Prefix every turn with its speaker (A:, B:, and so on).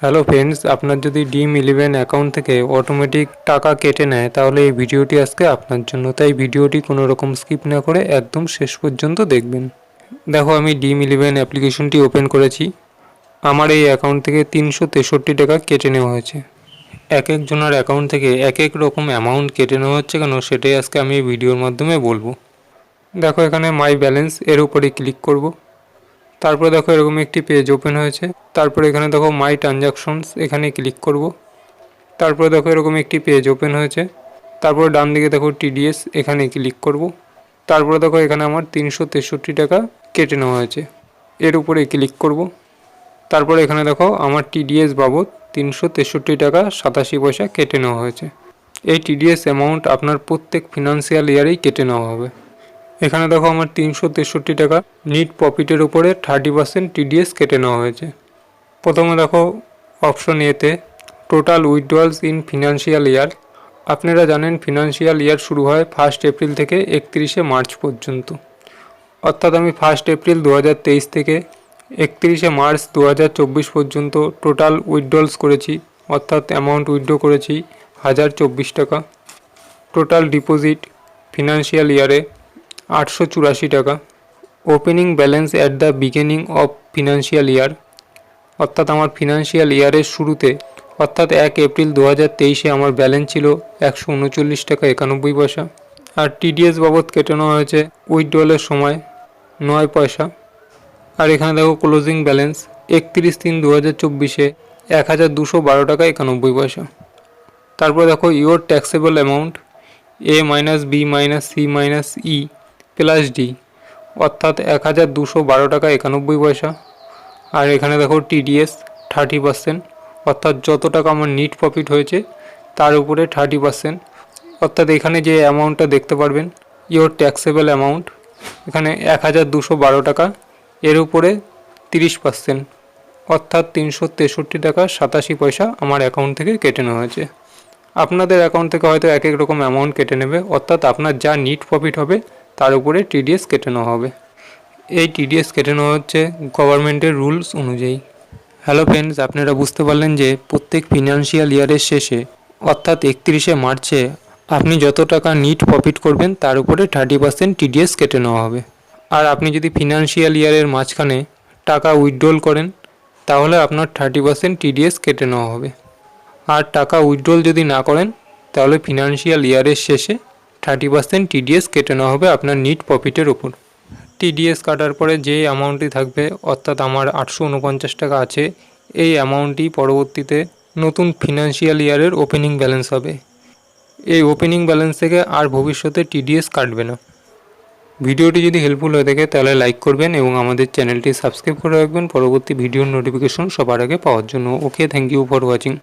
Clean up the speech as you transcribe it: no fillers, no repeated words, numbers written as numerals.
A: Hello friends, আপনার যদি Dream11 account থেকে অটোমেটিক টাকা কেটে নেয় তাহলে এই ভিডিওটি আজকে আপনার জন্য। তাই ভিডিওটি কোনো রকম স্কিপ না করে একদম শেষ পর্যন্ত দেখবেন। দেখো, আমি Dream11 অ্যাপ্লিকেশনটি ওপেন করেছি। আমার এই অ্যাকাউন্ট থেকে 363 টাকা কেটে নেওয়া হয়েছে। এক একজনের অ্যাকাউন্ট থেকে এক এক রকম অ্যামাউন্ট কেটে নেওয়া হচ্ছে কেন, সেটাই আজকে আমি এই ভিডিওর মাধ্যমে বলবো। দেখো, এখানে মাই ব্যালেন্স এর উপরে ক্লিক করব। তারপরে দেখো এরকম একটি পেজ ওপেন হয়েছে। তারপরে এখানে দেখো মাই ট্রানজাকশনস, এখানে ক্লিক করব। তারপরে দেখো এরকম একটি পেজ ওপেন হয়েছে। তারপরে ডান দিকে দেখো টিডিএস, এখানে ক্লিক করব। তারপরে দেখো এখানে আমার 363 টাকা কেটে নেওয়া হয়েছে, এর উপরে ক্লিক করব। তারপরে এখানে দেখো আমার টিডিএস বাবদ 363 টাকা 87 পয়সা কেটে নেওয়া হয়েছে। এই টিডিএস অ্যামাউন্ট আপনার প্রত্যেক ফিনান্সিয়াল ইয়ারেই কেটে নেওয়া হবে। এখানে দেখো আমার 363 টাকা নিট প্রফিটের উপরে 30% টিডিএস কেটে নেওয়া হয়েছে। প্রথমে দেখো অপশন এতে টোটাল উইথড্রয়ালস ইন ফিনান্সিয়াল ইয়ার। আপনারা জানেন ফিনান্সিয়াল ইয়ার শুরু হয় 1 এপ্রিল থেকে 31 মার্চ পর্যন্ত। অর্থাৎ আমি 1 এপ্রিল 2023 থেকে 31 মার্চ 2024 পর্যন্ত টোটাল উইথড্রয়ালস করেছি, অর্থাৎ অ্যামাউন্ট উইথড্র করেছি 1024 টাকা। টোটাল ডিপোজিট ফিনান্সিয়াল ইয়ারে 884 টাকা। Opening balance at the beginning of financial year, অর্থাৎ আমার ফিনান্সিয়াল ইয়ারের শুরুতে অর্থাৎ 1 এপ্রিল 2023-এ আমার ব্যালেন্স ছিল 139 টাকা 91 পয়সা। আর টিডিএস বাবদ কেটে নেওয়া হয়েছে উইথড্রলের সময় 9 পয়সা। আর এখানে দেখো ক্লোজিং ব্যালেন্স 31/3/2024-এ 1212 টাকা 91 পয়সা। তারপর দেখো your taxable amount A-B-C-E plus D, অর্থাৎ 1212 টাকা 91 পয়সা। আর এখানে দেখো টিডিএস 30%, অর্থাৎ যত টাকা আমার নিট প্রফিট হয়েছে তার উপরে 30%। অর্থাৎ এখানে যে অ্যামাউন্টটা দেখতে পারবেন ইওর ট্যাক্সেবল অ্যামাউন্ট, এখানে 1212 টাকা, এর উপরে 30%, অর্থাৎ 363 টাকা 87 পয়সা আমার অ্যাকাউন্ট থেকে কেটে নেওয়া হয়েছে। আপনাদের অ্যাকাউন্ট থেকে হয়তো এক এক রকম অ্যামাউন্ট কেটে নেবে, অর্থাৎ আপনার যা নিট প্রফিট হবে তার উপরে টিডিএস কেটে নেওয়া হবে। এই টিডিএস কেটে নেওয়া হচ্ছে গভর্নমেন্টের রুলস অনুযায়ী। হ্যালো ফ্রেন্ডস, আপনারা বুঝতে পারলেন যে প্রত্যেক ফিনান্সিয়াল ইয়ারের শেষে অর্থাৎ 31 মার্চে আপনি যত টাকা নিট প্রফিট করবেন তার উপরে 30% টিডিএস কেটে নেওয়া হবে। আর আপনি যদি ফিনান্সিয়াল ইয়ারের মাঝখানে টাকা উইথড্রল করেন তাহলে আপনার 30% টিডিএস কেটে নেওয়া হবে। আর টাকা উইথড্রল যদি না করেন তাহলে ফিনান্সিয়াল ইয়ারের শেষে 30% টিডিএস কেটে নেওয়া হবে আপনার নিট প্রফিটের ওপর। টিডিএস কাটার পরে যে অ্যামাউন্টটি থাকবে, অর্থাৎ আমার 849 টাকা আছে, এই অ্যামাউন্টটি পরবর্তীতে নতুন ফিনান্সিয়াল ইয়ারের ওপেনিং ব্যালেন্স হবে। এই ওপেনিং ব্যালেন্স থেকে আর ভবিষ্যতে টিডিএস কাটবে না। ভিডিওটি যদি হেল্পফুল হয়ে থাকে তাহলে লাইক করবেন এবং আমাদের চ্যানেলটি সাবস্ক্রাইব করে রাখবেন পরবর্তী ভিডিওর নোটিফিকেশন সবার আগে পাওয়ার জন্য। ওকে, থ্যাংক ইউ ফর ওয়াচিং।